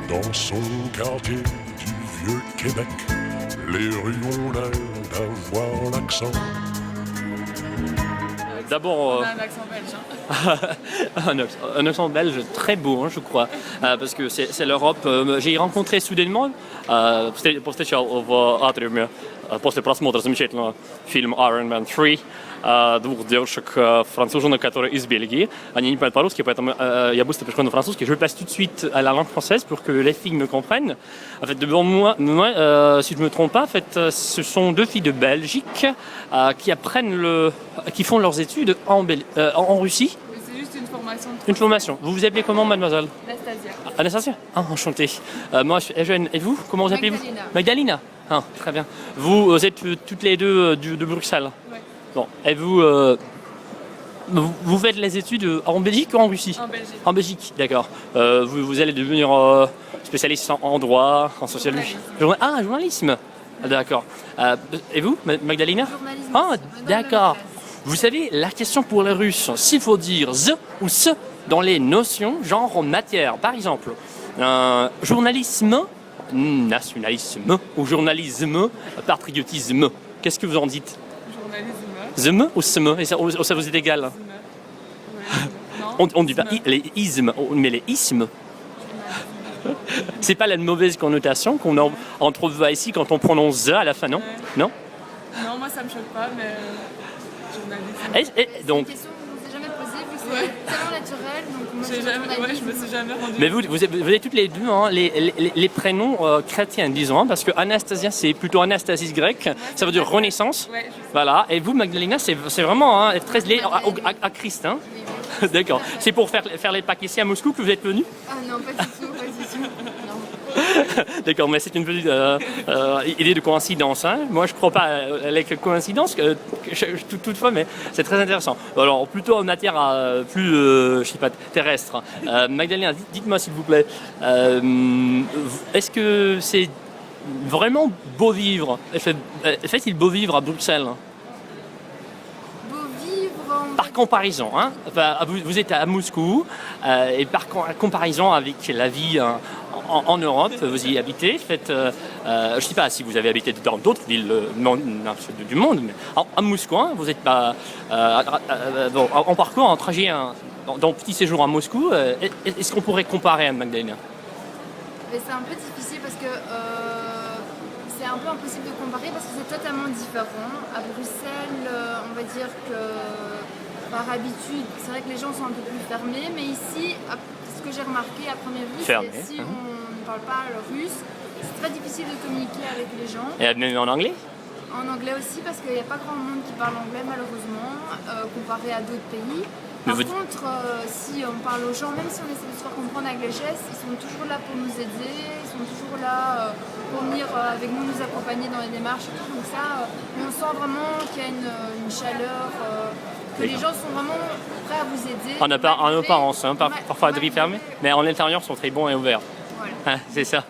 Dans son quartier du vieux Québec, les rues ont l'air d'avoir l'accent. D'abord, On a un accent belge. un accent belge très beau, hein, je crois, parce que c'est l'Europe. J'ai rencontré soudainement, после в атриуме, после просмотра замечательного фильма Iron Man 3, двух девушек, француженок, которые из Бельгии. Они не понимают по-русски, поэтому я быстро перехожу на французский. Je passe tout de suite à la langue française pour que les filles me comprennent. En fait, devant moi, si je ne me trompe pas, en fait, ce sont deux filles de Belgique qui font leurs études en Russie. C'est juste une formation. Une formation. Vous vous appelez comment, mademoiselle? Anastasia. Anastasia. Ah, enchantée. Moi, je suis jeune. Et vous? Comment vous appelez-vous? Magdalena. Magdalena. Ah, très bien. Vous êtes toutes les deux de Bruxelles. Ouais. Bon. Et vous faites les études en Belgique ou en Russie? En Belgique. En Belgique, d'accord. Vous allez devenir spécialiste en droit, en sociologie. Journalisme. Ah, d'accord. Et vous, Magdalena? Journalisme. Ah, Dans d'accord. le classe. Vous savez, la question pour les Russes, s'il faut dire « the » ou « ce » dans les notions, genre matière. Par exemple, journalisme, nationalisme, ou journalisme, patriotisme. Qu'est-ce que vous en dites? Journalisme. The ou ce et ça vous est égal? Non. On dit pas les ismes, mais les ismes. C'est pas la mauvaise connotation qu'on trouve ici quand on prononce « the » à la fin, non? Non? Non, moi ça me choque pas, mais journalisme. Donc, C'est une question qu'on ne s'est jamais posée, vu que c'est tellement naturel. Donc moi, J'ai jamais, je me suis jamais rendue. mais vous avez toutes les deux hein, les prénoms chrétiens, disons, hein, parce que Anastasia, c'est plutôt Anastasis grec, ça veut dire renaissance. Ouais, je sais. Voilà, et vous, Magdalena, c'est vraiment hein, très lié à Christ. Hein. D'accord. C'est pour faire les Pâques ici à Moscou que vous êtes venu? Ah non, pas du tout, pas du tout. Non. D'accord, mais c'est une petite idée de coïncidence. Hein. Moi, je ne crois pas à la coïncidence, toutefois, mais c'est très intéressant. Alors, plutôt en matière plus, je sais pas, terrestre. Magdalena, dites-moi s'il vous plaît, est-ce que c'est vraiment beau vivre? Fait-il beau vivre à Bruxelles? Beau vivre. Par comparaison, hein, enfin, vous êtes à Moscou, et par comparaison avec la vie en Europe, vous y habitez, faites, je ne sais pas si vous avez habité dans d'autres villes du monde, mais à Moscou, hein, vous êtes en parcours, en trajet, dans petit séjour à Moscou, est-ce qu'on pourrait comparer à Magdalena? Mais c'est un peu difficile parce que c'est un peu impossible de comparer parce que c'est totalement différent. À Bruxelles, on va dire que par habitude, c'est vrai que les gens sont un peu plus fermés, mais ici, ce que j'ai remarqué à première vue, c'est si on ne parle pas le russe, c'est très difficile de communiquer avec les gens. Et même en anglais? En anglais aussi, parce qu'il n'y a pas grand monde qui parle anglais, malheureusement, comparé à d'autres pays. Par contre, si on parle aux gens, même si on essaie de se faire comprendre avec les gestes, ils sont toujours là pour nous aider, ils sont toujours là pour venir avec nous, nous accompagner dans les démarches et tout. Donc ça, on sent vraiment qu'il y a une chaleur, que les gens sont vraiment prêts à vous aider. En apparence, hein, parfois de fermés, mais en intérieur, ils sont très bons et ouverts. Voilà. Hein, c'est ça.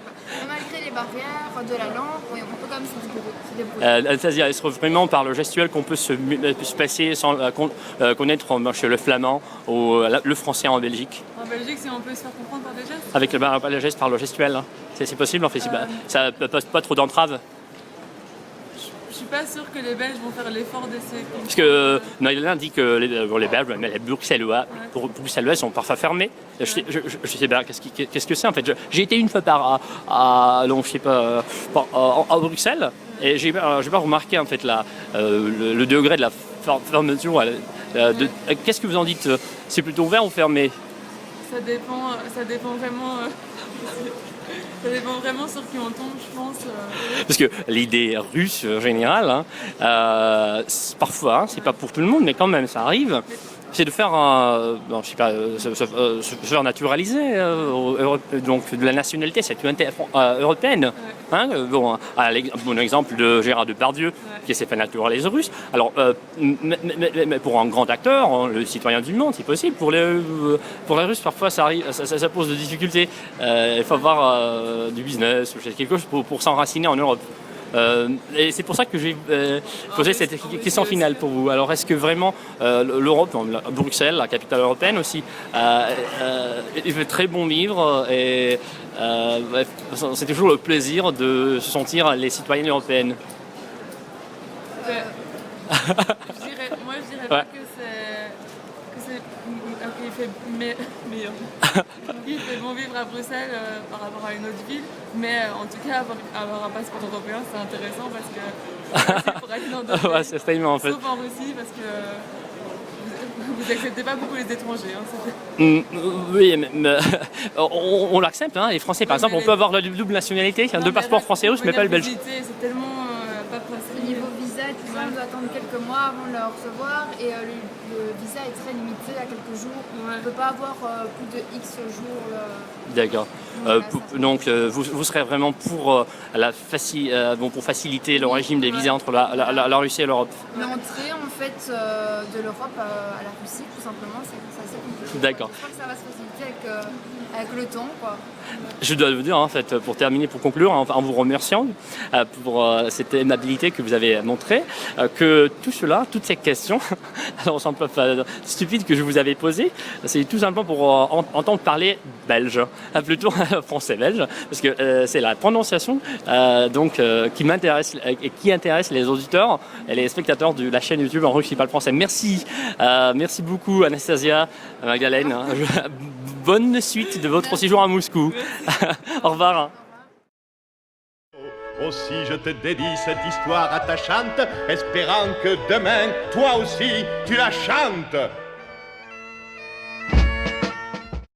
Malgré les barrières de la langue, on peut quand même se débrouiller. Anastasia, est-ce vraiment par le gestuel qu'on peut se passer sans connaître le flamand ou le français en Belgique? En Belgique, si on peut se faire comprendre par des gestes. Avec le geste par le gestuel, hein. C'est possible en fait, ça ne pose pas trop d'entraves. Je suis pas sûre que les Belges vont faire l'effort d'essayer. Parce que Magdalena dit que les Belges, mais les Bruxellois, Bruxellois sont parfois fermés. Je sais pas, qu'est-ce que c'est en fait. J'ai été une fois à Bruxelles et j'ai pas remarqué en fait le degré de la fermeture. Qu'est-ce que vous en dites? C'est plutôt ouvert ou fermé? Ça dépend vraiment. Ça dépend vraiment sur qui on tombe, je pense. Parce que l'idée russe générale, hein, parfois, hein, c'est pas pour tout le monde, mais quand même, ça arrive. C'est de faire, je sais pas, se faire naturaliser, donc de la nationalité, c'est une européenne. Hein, bon exemple de Gérard Depardieu, qui s'est fait naturaliser russe. Alors, mais pour un grand acteur, hein, le citoyen du monde, c'est possible. Pour les Russes, parfois, ça pose de difficultés. Il faut avoir du business, quelque chose pour s'enraciner en Europe. Et c'est pour ça que j'ai posé cette question finale pour vous. Alors, est-ce que vraiment l'Europe, Bruxelles, la capitale européenne aussi, il fait très bon vivre et c'est toujours le plaisir de se sentir les citoyennes européennes. Moi, je dirais pas que qu'il fait meilleur. Il fait bon vivre à Bruxelles par rapport à une autre ville, mais en tout cas, avoir un passeport européen, c'est intéressant parce que c'est pour aller dans d'autres pays, C'est tellement en fait. sauf en Russie, parce que vous acceptez pas beaucoup les étrangers. Oui, mais on l'accepte. Hein. Les Français, par exemple, on peut avoir la double nationalité, deux passeports français russe, mais pas le belge. C'est tellement pas Au possible. niveau visa, tout ça, on doit attendre quelques mois avant de le recevoir et le visa est très limité à quelques jours. On ne peut pas avoir plus de X jours. D'accord. Donc, vous serez vraiment pour, pour faciliter le régime des visas entre la Russie et l'Europe. L'entrée en fait de l'Europe à la Russie, tout simplement, c'est assez compliqué. D'accord. Je crois que ça va se faciliter avec le temps, quoi. Je dois vous dire, en fait, pour terminer, pour conclure, en vous remerciant pour cette aimabilité que vous avez montrée, que tout cela, toutes ces questions, alors semble pas stupides que je vous avais posées, c'est tout simplement pour entendre parler belge, plutôt français-belge, parce que c'est la prononciation qui m'intéresse et qui intéresse les auditeurs et les spectateurs de la chaîne YouTube en russe qui parle français. Merci, merci beaucoup Anastasia, Magdalene. Bonne suite de votre séjour à Moscou. Au revoir. Aussi je te dédie cette histoire attachante, espérant que demain, toi aussi, tu la chantes.